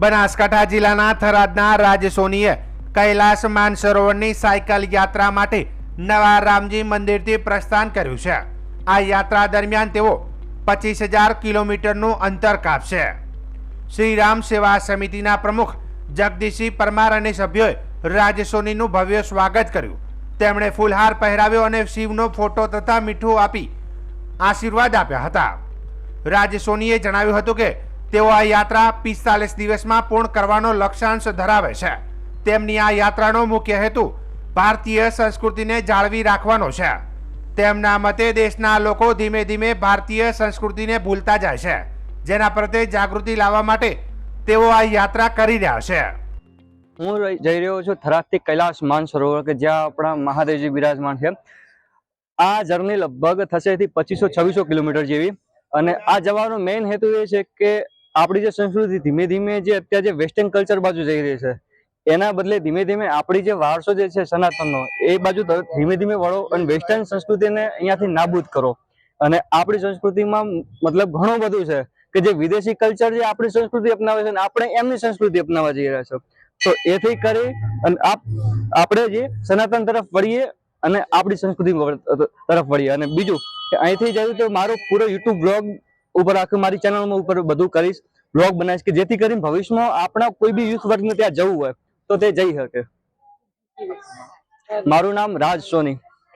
બનાसकांठा जिल्लाના થરાદના રાજ સોનીએ Kailash માનસરોવરની cycle યાત્રા માટે નવા રામજી મંદિરથી પ્રસ્થાન કર્યું છે। આ યાત્રા દરમિયાન તેઓ 25,000 કિલોમીટરનું અંતર કાપશે। શ્રી રામ સેવા સમિતિના પ્રમુખ જગદીશસિંહ પરમાર અને સભ્યોએ રાજ સોનીનું ભવ્ય સ્વાગત કર્યું। તેમણે ફૂલહાર પહેરાવ્યો અને શિવનો ફોટો તથા મીઠું આપી આશીર્વાદ આપ્યા હતા। રાજ સોનીએ જણાવ્યું હતું કે તેઓ આ યાત્રા 45 દિવસમાં પૂર્ણ કરવાનો લક્ષ્યાંશ ધરાવે છે। તેમની આ યાત્રાનો મુખ્ય હેતુ ભારતીય સંસ્કૃતિને જાળવી રાખવાનો છે। તેમના મતે દેશના લોકો ધીમે ધીમે ભારતીય સંસ્કૃતિને ભૂલતા જાય છે, જેના પ્રત્યે જાગૃતિ લાવવા માટે તેઓ આ યાત્રા કરી રહ્યા છે। હું જઈ રહ્યો છું થરાદથી કૈલાસ માનસરોવર કે જ્યાં આપણા મહાદેવજી બિરાજમાન છે। આ જર્ની લગભગ થશે 2500-2600 કિલોમીટર જેવી, અને આ જવાનો મેઇન હેતુ એ છે કે આપણી જે સંસ્કૃતિ ધીમે ધીમે જે અત્યારે જે વેસ્ટર્ન કલ્ચર બાજુ જઈ રહી છે, એના બદલે ધીમે ધીમે આપણી જે વારસો જે છે સનાતનનો, એ બાજુ ધીમે ધીમે વળો અને વેસ્ટર્ન સંસ્કૃતિને અહીંયાથી નાબૂદ કરો। અને આપણી સંસ્કૃતિમાં મતલબ ઘણું બધું છે કે જે વિદેશી કલ્ચર જે આપણી સંસ્કૃતિ અપનાવે છે ને આપણે એમની સંસ્કૃતિ અપનાવવા જઈ રહ્યા છે। તો એથી કરી અને આપણે જે સનાતન તરફ વળીએ અને આપણી સંસ્કૃતિ તરફ વળીએ। અને બીજું કે અહીંથી જઈએ તો મારો પૂરો યુટ્યુબ બ્લોગ ઉપર આખું મારી ચેનલમાં ઉપર બધું કરીશ, બ્લોગ બનાવીશ કે જેથી કરીને ભવિષ્યમાં આપણા કોઈ બી યુથ વર્ગને ત્યાં જવું હોય તો તે જઈ શકે। મારું નામ રાજ સોની।